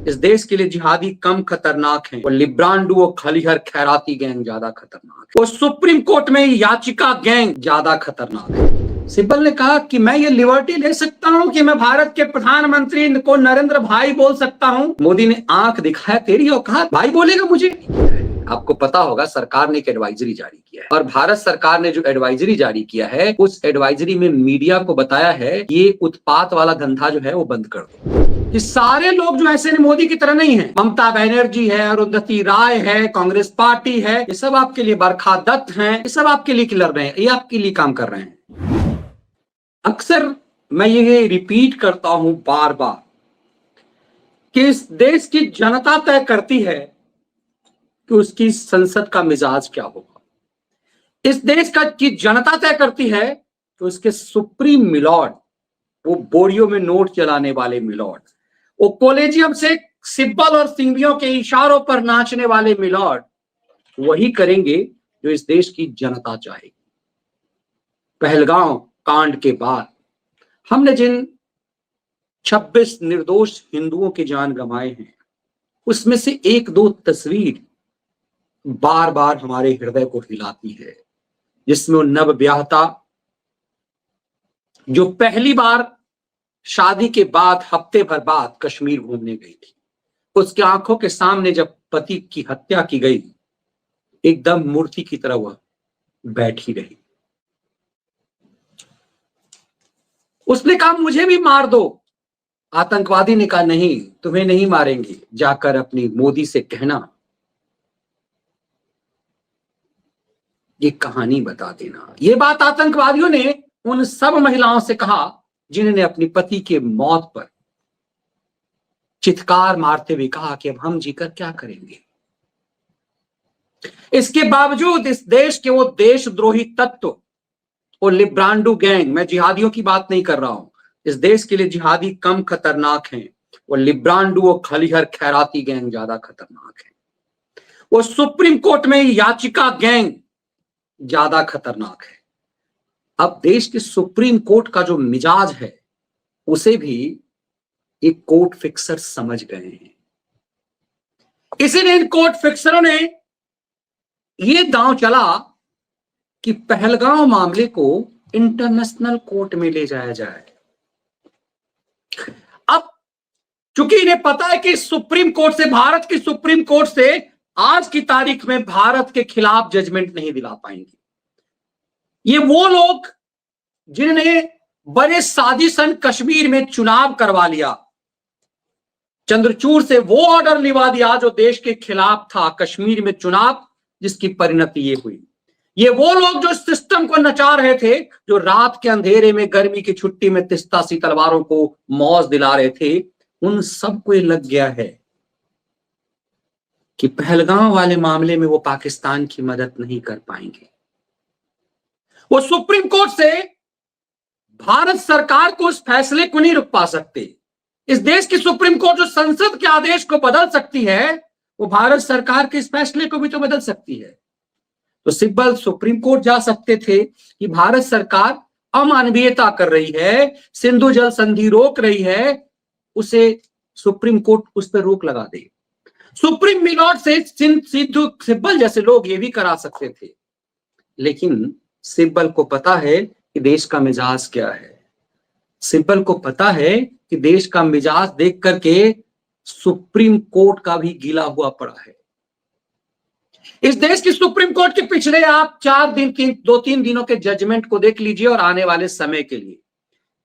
इस देश के लिए जिहादी कम खतरनाक हैं और लिब्रांडू और खलीहर खैराती गैंग ज्यादा खतरनाक है और सुप्रीम कोर्ट में याचिका गैंग ज्यादा खतरनाक है। सिब्बल ने कहा कि मैं ये लिबर्टी ले सकता हूं कि मैं भारत के प्रधानमंत्री को नरेंद्र भाई बोल सकता हूं। मोदी ने आंख दिखाया, तेरी औकात, भाई बोलेगा मुझे। आपको पता होगा सरकार ने एक एडवाइजरी जारी किया है और भारत सरकार ने जो एडवाइजरी जारी किया है उस एडवाइजरी में मीडिया को बताया है कि ये उत्पात वाला धंधा जो है वो बंद कर दो। कि सारे लोग जो ऐसे मोदी की तरह नहीं है, ममता बनर्जी है, अरुंधति राय है, कांग्रेस पार्टी है, ये सब आपके लिए, बरखा दत्त हैं, ये सब आपके लिए लड़ रहे हैं, ये आपके लिए काम कर रहे हैं। अक्सर मैं ये रिपीट करता हूं बार बार कि इस देश की जनता तय करती है कि उसकी संसद का मिजाज क्या होगा। इस देश की जनता तय करती है कि उसके सुप्रीम मिलॉर्ड, वो बोरियो में नोट चलाने वाले मिलॉर्ड, वो कॉलेजियम से सिब्बल और सिंघियों के इशारों पर नाचने वाले मिलॉर्ड वही करेंगे जो इस देश की जनता चाहेगी। पहलगांव कांड के बाद हमने जिन 26 निर्दोष हिंदुओं की जान गंवाए हैं उसमें से एक दो तस्वीर बार बार हमारे हृदय को हिलाती है, जिसमें वो नवब्याहता जो पहली बार शादी के बाद हफ्ते भर बाद कश्मीर घूमने गई थी, उसके आंखों के सामने जब पति की हत्या की गई, एकदम मूर्ति की तरह वह बैठी रही। उसने कहा मुझे भी मार दो। आतंकवादी ने कहा नहीं, तुम्हें नहीं मारेंगे, जाकर अपनी मोदी से कहना ये कहानी बता देना। ये बात आतंकवादियों ने उन सब महिलाओं से कहा जिन्होंने अपनी पति के मौत पर चित्कार मारते हुए कहा कि अब हम जीकर क्या करेंगे। इसके बावजूद इस देश के वो देशद्रोही तत्व और लिब्रांडू गैंग, मैं जिहादियों की बात नहीं कर रहा हूं, इस देश के लिए जिहादी कम खतरनाक हैं और लिब्रांडू और खलीहर खैराती गैंग ज्यादा खतरनाक है। वो सुप्रीम कोर्ट में याचिका गैंग ज्यादा खतरनाक है। अब देश के सुप्रीम कोर्ट का जो मिजाज है उसे भी एक कोर्ट फिक्सर समझ गए हैं। इसीलिए इन कोर्ट फिक्सरों ने यह दांव चला कि पहलगांव मामले को इंटरनेशनल कोर्ट में ले जाया जाए। अब चूंकि इन्हें पता है कि सुप्रीम कोर्ट से, भारत की सुप्रीम कोर्ट से आज की तारीख में भारत के खिलाफ जजमेंट नहीं दिला पाएंगे। ये वो लोग जिन्होंने बड़े साजिशन कश्मीर में चुनाव करवा लिया, चंद्रचूड़ से वो ऑर्डर लिवा दिया जो देश के खिलाफ था, कश्मीर में चुनाव जिसकी परिणति ये हुई। ये वो लोग जो सिस्टम को नचा रहे थे, जो रात के अंधेरे में गर्मी की छुट्टी में तिस्ता सी तलवारों को मौज दिला रहे थे, उन सबको ये लग गया है कि पहलगांव वाले मामले में वो पाकिस्तान की मदद नहीं कर पाएंगे। वो सुप्रीम कोर्ट से भारत सरकार को उस फैसले को नहीं रुक पा सकते। इस देश की सुप्रीम कोर्ट जो संसद के आदेश को बदल सकती है, वो भारत सरकार के इस फैसले को भी तो बदल सकती है। तो सिब्बल सुप्रीम कोर्ट जा सकते थे कि भारत सरकार अमानवीयता कर रही है, सिंधु जल संधि रोक रही है, उसे सुप्रीम कोर्ट उस पर रोक लगा दे। सुप्रीम मिलॉर्ड से सिब्बल जैसे लोग ये भी करा सकते थे, लेकिन सिब्बल को पता है कि देश का मिजाज क्या है। सिब्बल को पता है कि देश का मिजाज देख करके सुप्रीम कोर्ट का भी गीला हुआ पड़ा है। इस देश की सुप्रीम कोर्ट के पिछले आप 2-3 दिनों के जजमेंट को देख लीजिए और आने वाले समय के लिए।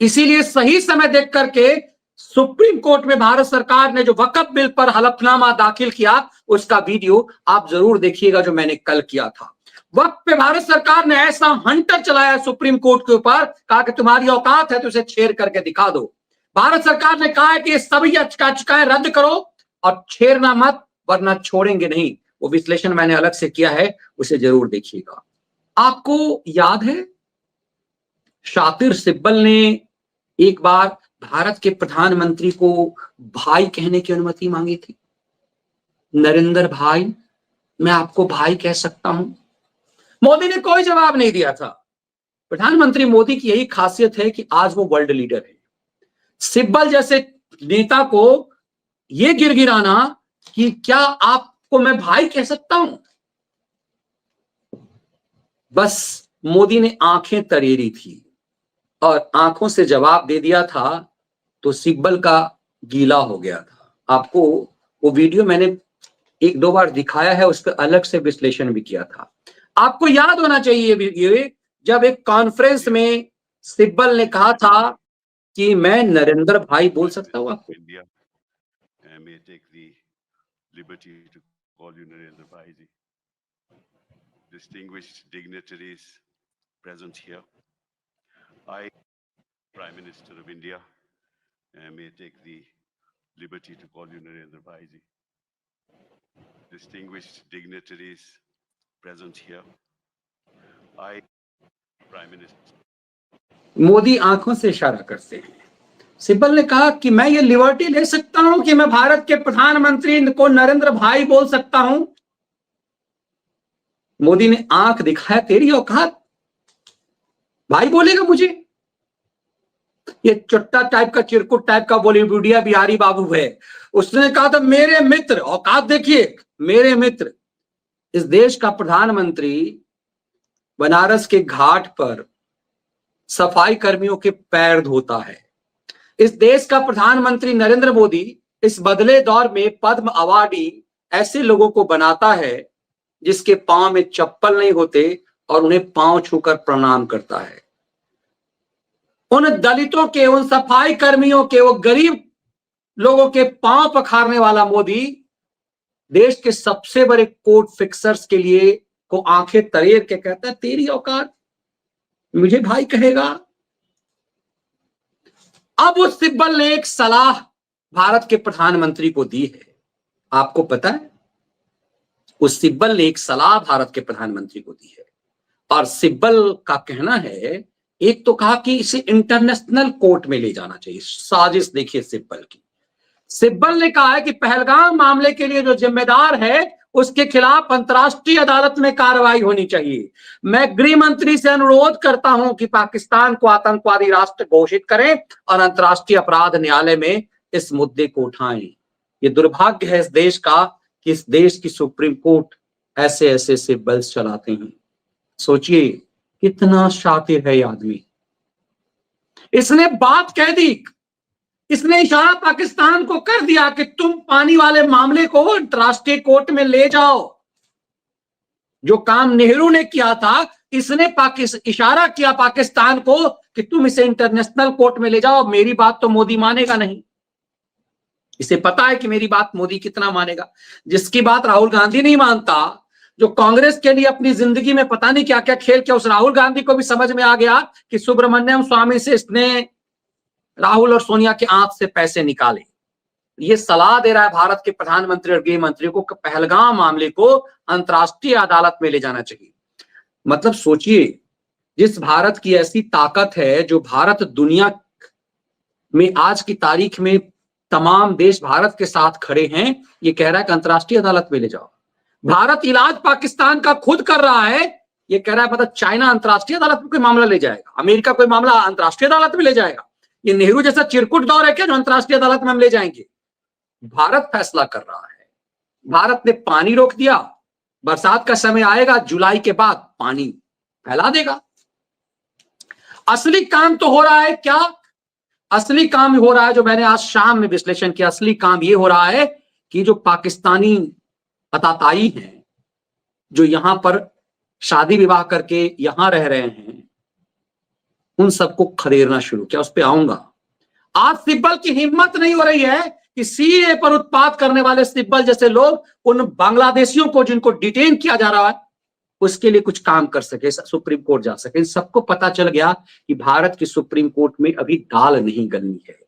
इसीलिए सही समय देख करके सुप्रीम कोर्ट में भारत सरकार ने जो वक्फ बिल पर हलफनामा दाखिल किया उसका वीडियो आप जरूर देखिएगा, जो मैंने कल किया था। वक्त पे भारत सरकार ने ऐसा हंटर चलाया सुप्रीम कोर्ट के ऊपर, कहा कि तुम्हारी औकात है तो उसे छेड़ करके दिखा दो। भारत सरकार ने कहा है कि ये सभी याचिकाएं रद्द करो और छेड़ना मत, वरना छोड़ेंगे नहीं। वो विश्लेषण मैंने अलग से किया है, उसे जरूर देखिएगा। आपको याद है शातिर सिब्बल ने एक बार भारत के प्रधानमंत्री को भाई कहने की अनुमति मांगी थी। नरेंद्र भाई, मैं आपको भाई कह सकता हूं। मोदी ने कोई जवाब नहीं दिया था। प्रधानमंत्री मोदी की यही खासियत है कि आज वो वर्ल्ड लीडर है। सिब्बल जैसे नेता को ये गिड़गिड़ाना कि क्या आपको मैं भाई कह सकता हूं, बस मोदी ने आंखें तरेरी थी और आंखों से जवाब दे दिया था तो सिब्बल का गीला हो गया था। आपको वो वीडियो मैंने एक दो बार दिखाया है, उस पर अलग से विश्लेषण भी किया था। आपको याद होना चाहिए वीडियो, जब एक कॉन्फ्रेंस में सिब्बल ने कहा था कि मैं नरेंद्र भाई बोल सकता हूं आपको। India, and may take the liberty to call you Narendra Bhaiji. Distinguished dignitaries present here, I, Prime Minister of India, and may take the liberty to call you Narendra Bhaiji. Distinguished dignitaries present here, I, Prime Minister. Modi आंखों से इशारा करते हैं। सिब्बल ने कहा कि मैं ये लिबर्टी ले सकता हूं कि मैं भारत के प्रधानमंत्री को नरेंद्र भाई बोल सकता हूं। मोदी ने आंख दिखाया, तेरी औकात, भाई बोलेगा मुझे? ये चुट्टा टाइप का, चिरकुट टाइप का बॉलीवुडिया बिहारी बाबू है। उसने कहा था मेरे मित्र, औकात देखिए, मेरे मित्र। इस देश का प्रधानमंत्री बनारस के घाट पर सफाई कर्मियों के पैर धोता है। इस देश का प्रधानमंत्री नरेंद्र मोदी इस बदले दौर में पद्म अवार्डी ऐसे लोगों को बनाता है जिसके पांव में चप्पल नहीं होते और उन्हें पांव छूकर प्रणाम करता है। उन दलितों के, उन सफाई कर्मियों के, वो गरीब लोगों के पांव पखारने वाला मोदी देश के सबसे बड़े कोर्ट फिक्सर्स के लिए को आंखें तरेर के कहता है तेरी औकात, मुझे भाई कहेगा? अब उस सिब्बल ने एक सलाह भारत के प्रधानमंत्री को दी है। आपको पता है, उस सिब्बल ने एक सलाह भारत के प्रधानमंत्री को दी है और सिब्बल का कहना है, एक तो कहा कि इसे इंटरनेशनल कोर्ट में ले जाना चाहिए। साजिश देखिए सिब्बल की। सिब्बल ने कहा है कि पहलगाम मामले के लिए जो जिम्मेदार है उसके खिलाफ अंतर्राष्ट्रीय अदालत में कार्रवाई होनी चाहिए। मैं गृह मंत्री से अनुरोध करता हूं कि पाकिस्तान को आतंकवादी राष्ट्र घोषित करें और अंतर्राष्ट्रीय अपराध न्यायालय में इस मुद्दे को उठाएं। ये दुर्भाग्य है इस देश का कि इस देश की सुप्रीम कोर्ट ऐसे ऐसे सिब्बल्स चलाते हैं। सोचिए कितना शातिर है ये आदमी। इसने बात कह दी, इसने इशारा पाकिस्तान को कर दिया कि तुम पानी वाले मामले को अंतर्राष्ट्रीय कोर्ट में ले जाओ। जो काम नेहरू ने किया था, इसने इशारा किया पाकिस्तान को कि तुम इसे इंटरनेशनल कोर्ट में ले जाओ। मेरी बात तो मोदी मानेगा नहीं, इसे पता है कि मेरी बात मोदी कितना मानेगा। जिसकी बात राहुल गांधी नहीं मानता, जो कांग्रेस के लिए अपनी जिंदगी में पता नहीं क्या क्या खेल किया, उस राहुल गांधी को भी समझ में आ गया कि सुब्रमण्यम स्वामी से इसने राहुल और सोनिया के आंख से पैसे निकाले। ये सलाह दे रहा है भारत के प्रधानमंत्री और गृह मंत्री को कि पहलगाम मामले को अंतर्राष्ट्रीय अदालत में ले जाना चाहिए। मतलब सोचिए, जिस भारत की ऐसी ताकत है, जो भारत दुनिया में आज की तारीख में तमाम देश भारत के साथ खड़े हैं, ये कह रहा है कि अंतर्राष्ट्रीय अदालत में ले जाओ। भारत इलाज पाकिस्तान का खुद कर रहा है, ये कह रहा है मतलब चाइना अंतर्राष्ट्रीय अदालत में कोई मामला ले जाएगा, अमेरिका कोई मामला अंतर्राष्ट्रीय अदालत में ले जाएगा। ये नेहरू जैसा चिरकुट दौर है क्या जो अंतर्राष्ट्रीय अदालत में हम ले जाएंगे? भारत फैसला कर रहा है। भारत ने पानी रोक दिया, बरसात का समय आएगा, जुलाई के बाद पानी फैला देगा। असली काम तो हो रहा है क्या? असली काम हो रहा है जो मैंने आज शाम में विश्लेषण किया। असली काम ये हो रहा है कि जो पाकिस्तानी अताताई हैं, जो यहां पर शादी विवाह करके यहां रह रहे हैं, उन सबको खदेड़ना शुरू किया। उस पर आऊंगा। आज सिब्बल की हिम्मत नहीं हो रही है कि सीए पर उत्पात करने वाले सिब्बल जैसे लोग उन बांग्लादेशियों को जिनको डिटेन किया जा रहा है उसके लिए कुछ काम कर सके, सुप्रीम कोर्ट जा सके। सबको पता चल गया कि भारत की सुप्रीम कोर्ट में अभी दाल नहीं गलनी है।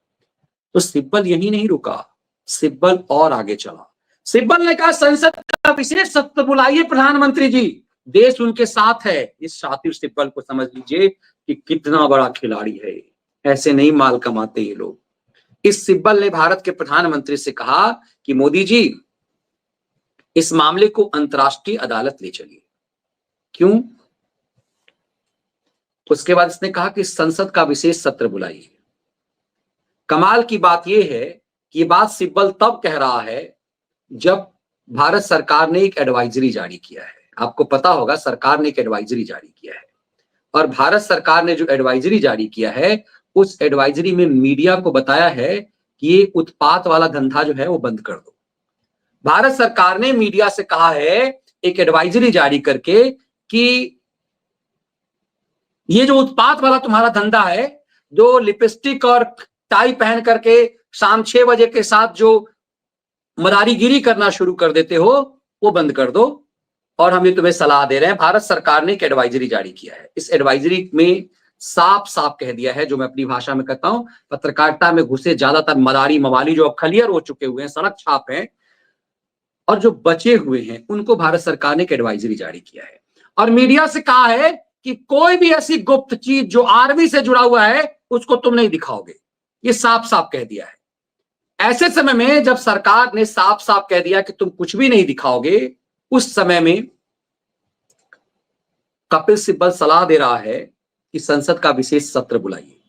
तो सिब्बल यही नहीं रुका, सिब्बल और आगे चला। सिब्बल ने कहा संसद का विशेष सत्र बुलाइए प्रधानमंत्री जी, देश उनके साथ है। इस शातिर सिब्बल को समझ लीजिए कि कितना बड़ा खिलाड़ी है। ऐसे नहीं माल कमाते ये लोग। इस सिब्बल ने भारत के प्रधानमंत्री से कहा कि मोदी जी इस मामले को अंतर्राष्ट्रीय अदालत ले चलिए। क्यों? उसके बाद इसने कहा कि संसद का विशेष सत्र बुलाइए। कमाल की बात यह है कि ये बात सिब्बल तब कह रहा है जब भारत सरकार ने एक एडवाइजरी जारी किया है। आपको पता होगा सरकार ने एक एडवाइजरी जारी किया है और भारत सरकार ने जो एडवाइजरी जारी किया है उस एडवाइजरी में मीडिया को बताया है कि ये उत्पात वाला धंधा जो है वो बंद कर दो। भारत सरकार ने मीडिया से कहा है एक एडवाइजरी जारी करके कि ये जो उत्पात वाला तुम्हारा धंधा है, जो लिपस्टिक और टाई पहन करके शाम 6 बजे के साथ जो मदारीगिरी करना शुरू कर देते हो, वो बंद कर दो और हम ये तुम्हें सलाह दे रहे हैं। भारत सरकार ने एक एडवाइजरी जारी किया है। इस एडवाइजरी में साफ साफ कह दिया है, जो मैं अपनी भाषा में कहता हूं, पत्रकारिता में घुसे ज्यादातर मदारी मवाली जो अब खलियर हो चुके हुए हैं, सड़क छाप हैं, और जो बचे हुए हैं उनको भारत सरकार ने एक एडवाइजरी जारी किया है और मीडिया से कहा है कि कोई भी ऐसी गुप्त चीज जो आर्मी से जुड़ा हुआ है उसको तुम नहीं दिखाओगे। ये साफ साफ कह दिया है। ऐसे समय में जब सरकार ने साफ साफ कह दिया कि तुम कुछ भी नहीं दिखाओगे, उस समय में कपिल सिब्बल सलाह दे रहा है कि संसद का विशेष सत्र बुलाइए।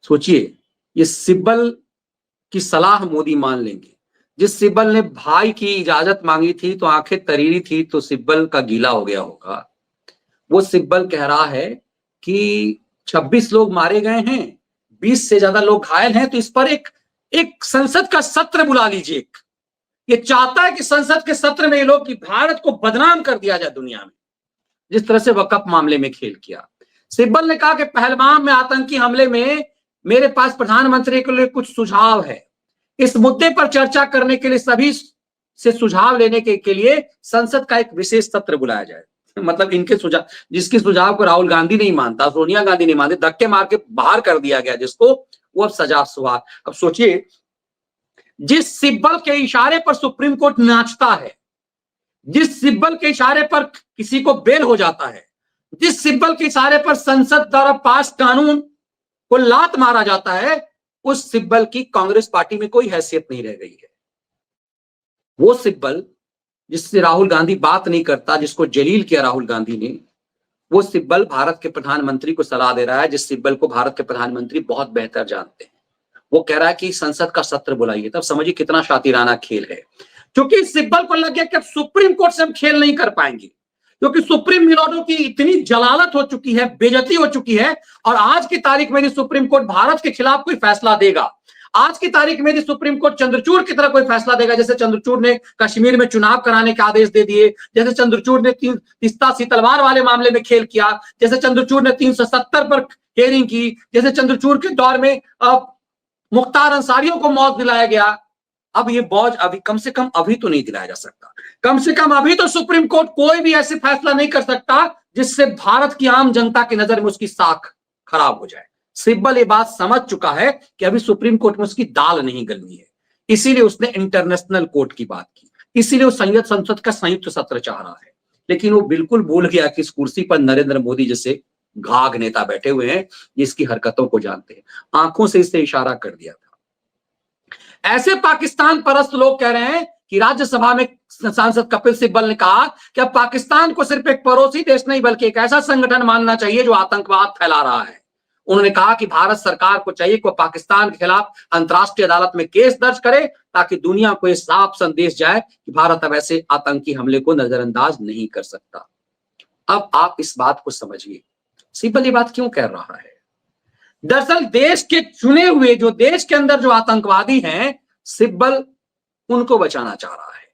सोचिए, ये सिब्बल की सलाह मोदी मान लेंगे। जिस सिब्बल ने भाई की इजाजत मांगी थी तो आंखें तरीरी थी, तो सिब्बल का गीला हो गया होगा। वो सिब्बल कह रहा है कि 26 लोग मारे गए हैं, 20 से ज्यादा लोग घायल हैं, तो इस पर एक संसद का सत्र बुला लीजिए। ये चाहता है कि संसद के सत्र में ये लोग कि भारत को बदनाम कर दिया जाए दुनिया में, जिस तरह से वकफ मामले में खेल किया। सिब्बल ने कहा कि पहलगाम में आतंकी हमले में मेरे पास प्रधानमंत्री के लिए कुछ सुझाव है। इस मुद्दे पर चर्चा करने के लिए सभी से सुझाव लेने के लिए संसद का एक विशेष सत्र बुलाया जाए। मतलब इनके सुझाव, जिसके सुझाव को राहुल गांधी नहीं मानता, सोनिया गांधी नहीं मानती, धक्के मार के बाहर कर दिया गया जिसको, वो अब सजा सुहा। अब सोचिए, जिस सिब्बल के इशारे पर सुप्रीम कोर्ट नाचता है, जिस सिब्बल के इशारे पर किसी को बेल हो जाता है, जिस सिब्बल के इशारे पर संसद द्वारा पास कानून को लात मारा जाता है, उस सिब्बल की कांग्रेस पार्टी में कोई हैसियत नहीं रह गई है। वो सिब्बल जिससे राहुल गांधी बात नहीं करता, जिसको जलील किया राहुल गांधी ने, वो सिब्बल भारत के प्रधानमंत्री को सलाह दे रहा है, जिस सिब्बल को भारत के प्रधानमंत्री बहुत बेहतर जानते हैं। वो कह रहा है कि संसद का सत्र बुलाइए। तब समझिए कितना शातिराना खेल है। क्योंकि सिब्बल को लग गया कि अब सुप्रीम कोर्ट से हम खेल नहीं कर पाएंगे, क्योंकि सुप्रीम मिलोडो की इतनी जलालत हो चुकी है, बेइज्जती हो चुकी है। और आज की तारीख में यदि सुप्रीम कोर्ट भारत के खिलाफ कोई फैसला देगा, आज की तारीख में यदि सुप्रीम कोर्ट चंद्रचूड़ की तरह कोई फैसला देगा, जैसे चंद्रचूड़ ने कश्मीर में चुनाव कराने के आदेश दे दिए, जैसे चंद्रचूड़ ने तीस्ता सी तलवार वाले मामले में खेल किया, जैसे चंद्रचूड़ ने 370 पर हेयरिंग की, जैसे चंद्रचूड़ के दौर में मुख्तार अंसारियों को मौत दिलाया गया, अब ये बोझ अभी कम से कम अभी तो नहीं दिलाया जा सकता। कम से कम अभी तो सुप्रीम कोर्ट कोई भी ऐसे फैसला नहीं कर सकता जिससे भारत की आम जनता की नजर में उसकी साख खराब हो जाए। सिब्बल ये बात समझ चुका है कि अभी सुप्रीम कोर्ट में उसकी दाल नहीं गलनी है, इसीलिए उसने इंटरनेशनल कोर्ट की बात की, इसीलिए वो संसद का संयुक्त सत्र चाह रहा है। लेकिन वो बिल्कुल भूल गया कि इस कुर्सी पर नरेंद्र मोदी जैसे घाघ नेता बैठे हुए हैं, इसकी हरकतों को जानते हैं। आंखों से इससे इशारा कर दिया था। ऐसे पाकिस्तान परस्त लोग कह रहे हैं कि राज्यसभा में सांसद कपिल सिब्बल ने कहा कि अब पाकिस्तान को सिर्फ एक पड़ोसी देश नहीं बल्कि एक ऐसा संगठन मानना चाहिए जो आतंकवाद फैला रहा है। उन्होंने कहा कि भारत सरकार को चाहिए कि पाकिस्तान के खिलाफ अंतर्राष्ट्रीय अदालत में केस दर्ज करे ताकि दुनिया को यह साफ संदेश जाए कि भारत अब ऐसे आतंकी हमले को नजरअंदाज नहीं कर सकता। अब आप इस बात को समझिए, सिब्बल ये बात क्यों कह रहा है। दरअसल देश के चुने हुए, जो देश के अंदर जो आतंकवादी हैं, सिब्बल उनको बचाना चाह रहा है।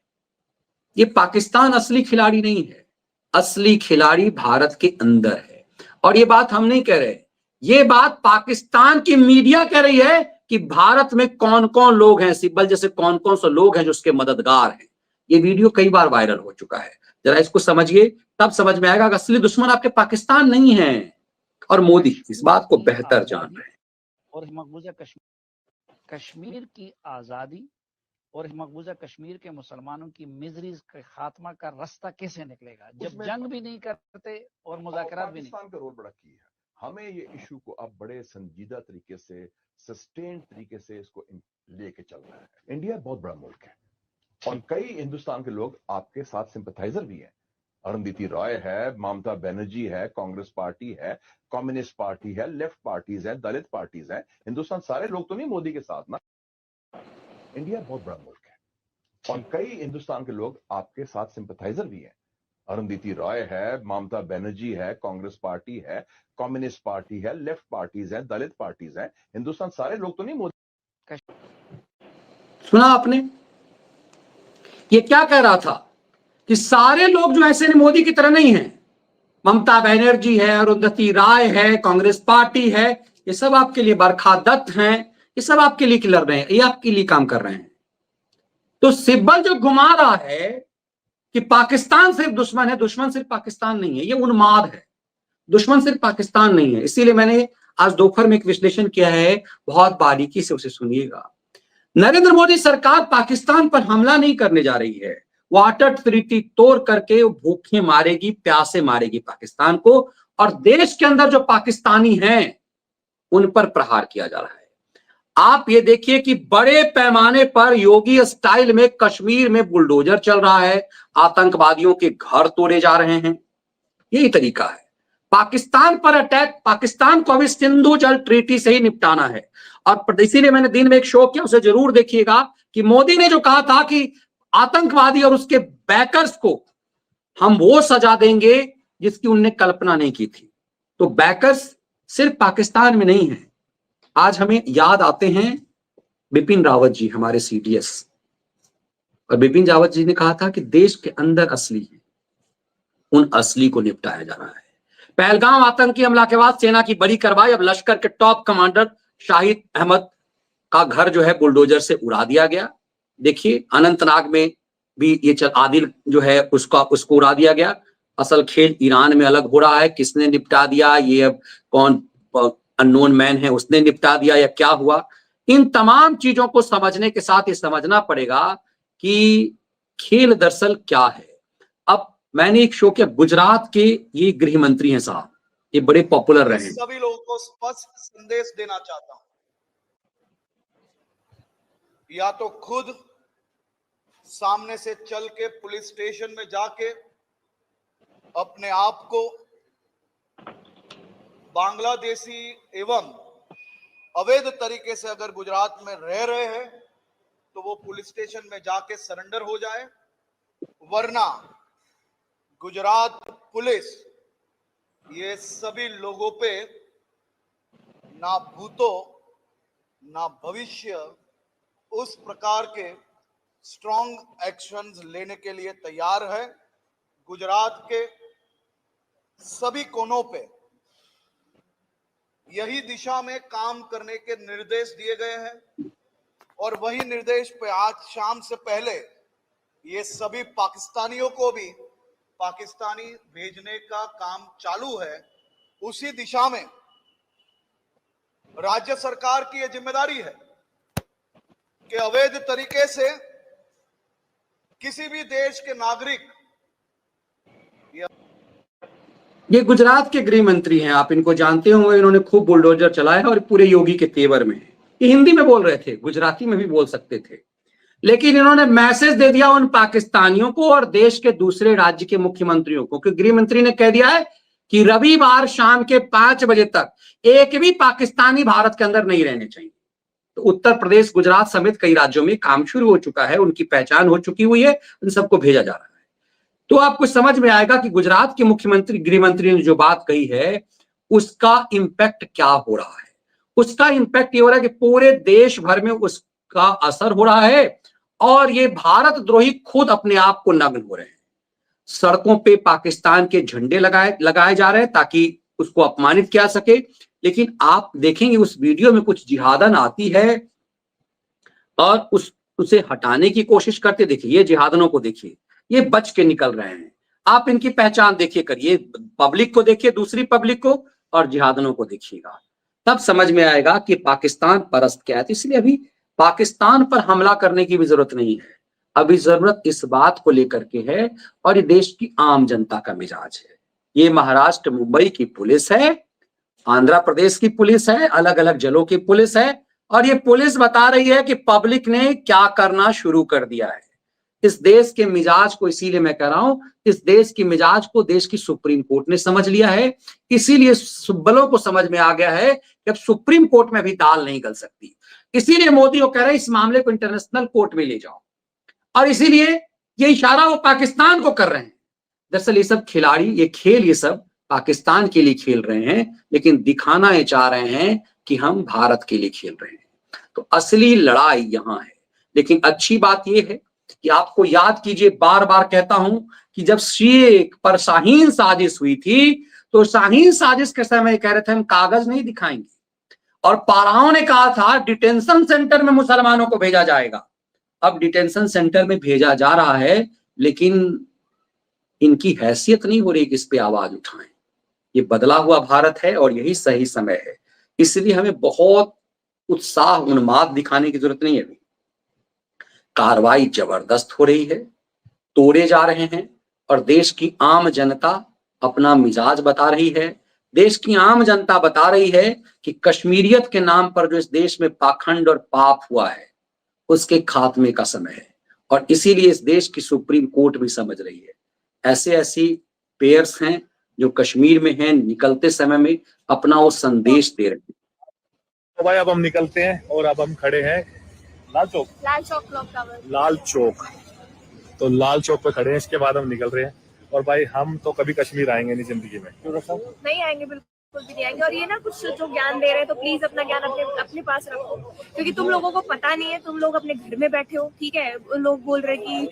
ये पाकिस्तान असली खिलाड़ी नहीं है, असली खिलाड़ी भारत के अंदर है। और ये बात हम नहीं कह रहे, ये बात पाकिस्तान की मीडिया कह रही है कि भारत में कौन कौन लोग हैं, सिब्बल जैसे कौन कौन से लोग हैं जो उसके मददगार हैं। ये वीडियो कई बार वायरल हो चुका है। जरा इसको समझिए, तब समझ में आएगा कि असली दुश्मन आपके पाकिस्तान नहीं है और मोदी इस बात को बेहतर जान रहे हैं। और मकबूजा कश्मीर की आजादी और मकबूजा कश्मीर के मुसलमानों की मिजरीज का खात्मा का रास्ता कैसे निकलेगा जब जंग भी नहीं करते और मुज़ाकरात भी नहीं। पाकिस्तान का रोल बड़ा की है। हमें ये इशू को अब बड़े संजीदा तरीके से, सस्टेन तरीके से इसको लेके चलना है। इंडिया बहुत बड़ा मुल्क है और कई हिंदुस्तान के लोग आपके साथ सिंपथाइजर भी हैं, अरुंधति रॉय है, ममता बनर्जी है, कांग्रेस पार्टी है, कम्युनिस्ट पार्टी है, लेफ्ट पार्टीज है, दलित पार्टीज है। हिंदुस्तान सारे लोग तो नहीं मोदी के साथ ना। इंडिया बहुत बड़ा मुल्क है और कई हिंदुस्तान के लोग आपके साथ सिंपथाइजर भी हैं। अरुंधति रॉय है, ममता बनर्जी है, कांग्रेस पार्टी है, कम्युनिस्ट पार्टी है, लेफ्ट पार्टीज है, दलित पार्टीज है। हिंदुस्तान सारे लोग तो नहीं मोदी। सुना आपने? ये क्या कह रहा था कि सारे लोग जो ऐसे मोदी की तरह नहीं है। ममता बनर्जी है, अरुंधति राय है, कांग्रेस पार्टी है, ये सब आपके लिए, बरखा दत्त हैं, ये सब आपके लिए लड़ रहे हैं, ये आपके लिए काम कर रहे हैं। तो सिब्बल जो घुमा रहा है कि पाकिस्तान सिर्फ दुश्मन है, दुश्मन सिर्फ पाकिस्तान नहीं है, ये उन्माद है। दुश्मन सिर्फ पाकिस्तान नहीं है। इसीलिए मैंने आज दोपहर में एक विश्लेषण किया है, बहुत बारीकी से उसे सुनिएगा। नरेंद्र मोदी सरकार पाकिस्तान पर हमला नहीं करने जा रही है। वो अटट ट्रीटी तोड़ करके भूखे मारेगी, प्यासे मारेगी पाकिस्तान को, और देश के अंदर जो पाकिस्तानी हैं उन पर प्रहार किया जा रहा है। आप ये देखिए कि बड़े पैमाने पर योगी स्टाइल में कश्मीर में बुलडोजर चल रहा है, आतंकवादियों के घर तोड़े जा रहे हैं। यही तरीका है पाकिस्तान पर अटैक। पाकिस्तान को अभी सिंधु जल ट्रीटी से ही निपटाना है। और इसीलिए मैंने दिन में एक शो किया, उसे जरूर देखिएगा, कि मोदी ने जो कहा था कि आतंकवादी और उसके बैकर्स को हम वो सजा देंगे जिसकी उनने कल्पना नहीं की थी। तो बैकर्स सिर्फ पाकिस्तान में नहीं है। आज हमें याद आते हैं बिपिन रावत जी, हमारे सीडीएस, और बिपिन रावत जी ने कहा था कि देश के अंदर असली है, उन असली को निपटाया जा रहा है। पहलगाम आतंकी हमला के बाद सेना की बड़ी कार्रवाई। अब लश्कर के टॉप कमांडर शाहिद अहमद का घर जो है बुलडोजर से उड़ा दिया गया। देखिए अनंतनाग में भी ये आदिल जो है उसको उड़ा दिया गया। असल खेल ईरान में अलग हो रहा है, किसने निपटा दिया, ये अब कौन अननोन मैन है उसने निपटा दिया या क्या हुआ। इन तमाम चीजों को समझने के साथ ये समझना पड़ेगा कि खेल दरअसल क्या है। अब मैंने एक शो किया, गुजरात के ये गृह मंत्री हैं साहब, ये बड़े पॉपुलर रहे हैं। सभी लोगों को स्पष्ट संदेश देना चाहता हूं, या तो खुद सामने से चल के पुलिस स्टेशन में जाके अपने आप को बांग्लादेशी एवं अवैध तरीके से अगर गुजरात में रह रहे हैं तो वो पुलिस स्टेशन में जाके सरेंडर हो जाए, वरना गुजरात पुलिस ये सभी लोगों पे ना भूतो ना भविष्य उस प्रकार के स्ट्रॉन्ग एक्शंस लेने के लिए तैयार है। गुजरात के सभी कोनों पे यही दिशा में काम करने के निर्देश दिए गए हैं और वही निर्देश पे आज शाम से पहले ये सभी पाकिस्तानियों को भी पाकिस्तानी भेजने का काम चालू है। उसी दिशा में राज्य सरकार की यह जिम्मेदारी है कि अवैध तरीके से किसी भी देश के नागरिक, ये गुजरात के गृह मंत्री हैं, आप इनको जानते होंगे, इन्होंने खूब बुलडोजर चलाया और पूरे योगी के तेवर में। ये हिंदी में बोल रहे थे, गुजराती में भी बोल सकते थे, लेकिन इन्होंने मैसेज दे दिया उन पाकिस्तानियों को और देश के दूसरे राज्य के मुख्यमंत्रियों को, क्योंकि गृह मंत्री ने कह दिया है कि रविवार शाम के 5 बजे तक एक भी पाकिस्तानी भारत के अंदर नहीं रहने चाहिए। तो उत्तर प्रदेश, गुजरात समेत कई राज्यों में काम शुरू हो चुका है, उनकी पहचान हो चुकी हुई है, उन सबको भेजा जा रहा है। तो आपको समझ में आएगा कि गुजरात के मुख्यमंत्री, गृह मंत्री ने जो बात कही है उसका इंपैक्ट क्या हो रहा है। उसका इंपैक्ट ये हो रहा है कि पूरे देश भर में उसका असर हो रहा है और ये भारत द्रोही खुद अपने आप को नग्न हो रहे हैं। सड़कों पे पाकिस्तान के झंडे लगाए जा रहे हैं ताकि उसको अपमानित किया सके। लेकिन आप देखेंगे उस वीडियो में कुछ जिहादन आती है और उसे हटाने की कोशिश करते। देखिए ये जिहादनों को देखिए, ये बच के निकल रहे हैं। आप इनकी पहचान देखिए, करिए, पब्लिक को देखिए, दूसरी पब्लिक को, और जिहादनों को देखिएगा, तब समझ में आएगा कि पाकिस्तान परस्त क्या है। इसलिए अभी पाकिस्तान पर हमला करने की भी जरूरत नहीं है। अभी जरूरत इस बात को लेकर के है, और ये देश की आम जनता का मिजाज है। ये महाराष्ट्र, मुंबई की पुलिस है, आंध्र प्रदेश की पुलिस है, अलग अलग जिलों की पुलिस है, और ये पुलिस बता रही है कि पब्लिक ने क्या करना शुरू कर दिया है। इस देश के मिजाज को, इसीलिए मैं कह रहा हूं, इस देश की मिजाज को देश की सुप्रीम कोर्ट ने समझ लिया है। इसीलिए बलों को समझ में आ गया है कि अब सुप्रीम कोर्ट में भी दाल नहीं गल सकती। इसीलिए मोदी को कह रहे हैं इस मामले को इंटरनेशनल कोर्ट में ले जाओ, और इसीलिए ये इशारा वो पाकिस्तान को कर रहे हैं। दरअसल ये सब खिलाड़ी, ये खेल, ये सब पाकिस्तान के लिए खेल रहे हैं, लेकिन दिखाना ये चाह रहे हैं कि हम भारत के लिए खेल रहे हैं। तो असली लड़ाई यहां है। लेकिन अच्छी बात यह है कि आपको याद कीजिए, बार बार कहता हूं कि जब शेख पर शाहीन साजिश हुई थी, तो शाहीन साजिश के समय कह रहे थे हम कागज नहीं दिखाएंगे, और पाराओं ने कहा था डिटेंशन सेंटर में मुसलमानों को भेजा जाएगा। अब डिटेंशन सेंटर में भेजा जा रहा है, लेकिन इनकी हैसियत नहीं हो रही कि इस पे आवाज उठाएं। ये बदला हुआ भारत है और यही सही समय है। इसलिए हमें बहुत उत्साह, उन्माद दिखाने की जरूरत नहीं है। कार्रवाई जबरदस्त हो रही है, तोड़े जा रहे हैं, और देश की आम जनता अपना मिजाज बता रही है। देश की आम जनता बता रही है कि कश्मीरियत के नाम पर जो इस देश में पाखंड और पाप हुआ है, उसके खात्मे का समय है। और इसीलिए इस देश की सुप्रीम कोर्ट भी समझ रही है। ऐसे ऐसी पेयर्स हैं जो कश्मीर में हैं, निकलते समय में अपना वो संदेश दे रहे हैं। तो भाई अब हम निकलते हैं और अब हम खड़े हैं लाल चौक क्लॉक टावर, लाल चौक। तो लाल चौक पे खड़े हैं, इसके बाद हम निकल रहे हैं। और भाई हम तो कभी कश्मीर आएंगे नहीं जिंदगी में, नहीं आएंगे, बिल्कुल भी नहीं आएंगे। और ये ना कुछ जो ज्ञान दे रहे हैं, तो प्लीज अपना ज्ञान अपने पास रखो, क्योंकि तुम लोगों को पता नहीं है। तुम लोग अपने घर में बैठे हो, ठीक है। लोग बोल रहे कि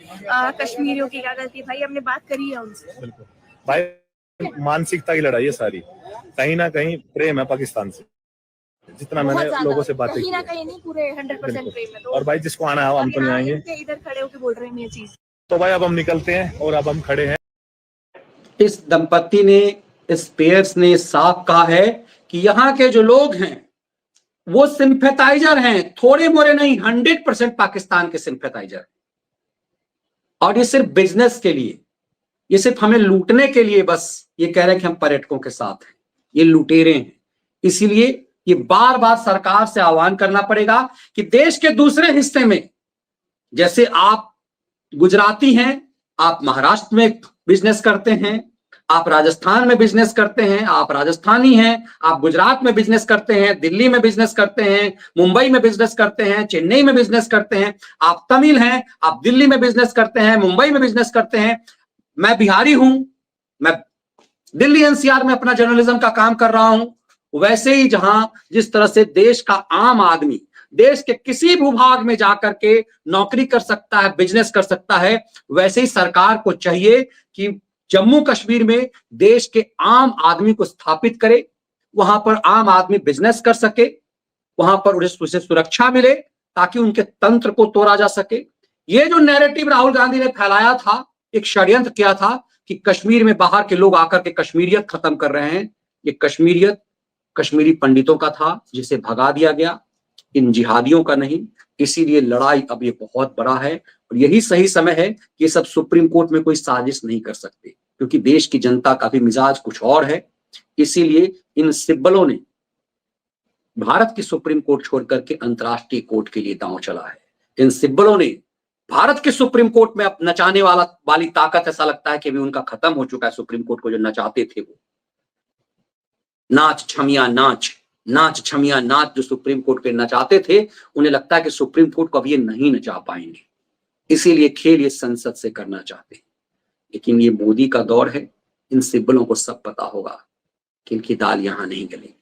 कश्मीरियों की क्या गलती है। भाई हमने बात करी है उनसे। बिल्कुल भाई, मानसिकता की लड़ाई है सारी। कहीं ना कहीं प्रेम है पाकिस्तान से, जितना मैंने लोगों से बातें की, कहीं नहीं, पूरे 100% प्रेम है। तो और भाई जिसको आना है हम तो नहीं आएंगे। इधर खड़े होकर बोल रहे हैं ये चीज। तो भाई अब हम निकलते हैं और अब हम खड़े हैं। इस दंपत्ति ने, इस पेयर्स ने साफ कहा है कि यहाँ के जो लोग हैं वो सिंपैथाइजर हैं, थोड़े मोरे नहीं, 100% पाकिस्तान के सिंपैथाइजर हैं। और ये सिर्फ बिजनेस के लिए, ये सिर्फ हमें लूटने के लिए बस ये कह रहे हैं कि हम पर्यटकों के साथ हैं। ये लुटेरे हैं। इसीलिए ये बार बार सरकार से आह्वान करना पड़ेगा कि देश के दूसरे हिस्से में, जैसे आप गुजराती हैं, आप महाराष्ट्र में बिजनेस करते हैं, आप राजस्थान में बिजनेस करते हैं, आप राजस्थानी हैं, आप गुजरात में बिजनेस करते हैं, दिल्ली में बिजनेस करते हैं, मुंबई में बिजनेस करते हैं, चेन्नई में बिजनेस करते हैं, आप तमिल हैं, आप दिल्ली में बिजनेस करते हैं, मुंबई में बिजनेस करते हैं। मैं बिहारी हूं, मैं दिल्ली एनसीआर में अपना जर्नलिज्म का काम कर रहा हूं। वैसे ही जहां जिस तरह से देश का आम आदमी देश के किसी भूभाग में जाकर के नौकरी कर सकता है, बिजनेस कर सकता है, वैसे ही सरकार को चाहिए कि जम्मू कश्मीर में देश के आम आदमी को स्थापित करे, वहां पर आम आदमी बिजनेस कर सके, वहां पर उसे सुरक्षा मिले, ताकि उनके तंत्र को तोड़ा जा सके। ये जो नैरेटिव राहुल गांधी ने फैलाया था, एक षड्यंत्र किया था कि कश्मीर में बाहर के लोग आकर के कश्मीरियत खत्म कर रहे हैं, ये कश्मीरियत कश्मीरी पंडितों का था जिसे भगा दिया गया, इन जिहादियों का नहीं। इसीलिए लड़ाई अब ये बहुत बड़ा है, और यही सही समय है कि ये सब सुप्रीम कोर्ट में कोई साजिश नहीं कर सकते, क्योंकि देश की जनता का भी मिजाज कुछ और है। इसीलिए इन सिब्बलों ने भारत की सुप्रीम कोर्ट छोड़ करके अंतर्राष्ट्रीय कोर्ट के लिए दांव चला है। इन सिब्बलों ने भारत के सुप्रीम कोर्ट में अब नचाने वाली ताकत, ऐसा लगता है कि अभी उनका खत्म हो चुका है। सुप्रीम कोर्ट को जो नचाते थे, वो नाच छमिया नाच, नाच छमिया नाच जो सुप्रीम कोर्ट के नचाते थे, उन्हें लगता है कि सुप्रीम कोर्ट को अब ये नहीं नचा पाएंगे। इसीलिए खेल ये संसद से करना चाहते हैं। लेकिन ये मोदी का दौर है, इन सिब्बलों को सब पता होगा कि इनकी दाल यहां नहीं गलेगी।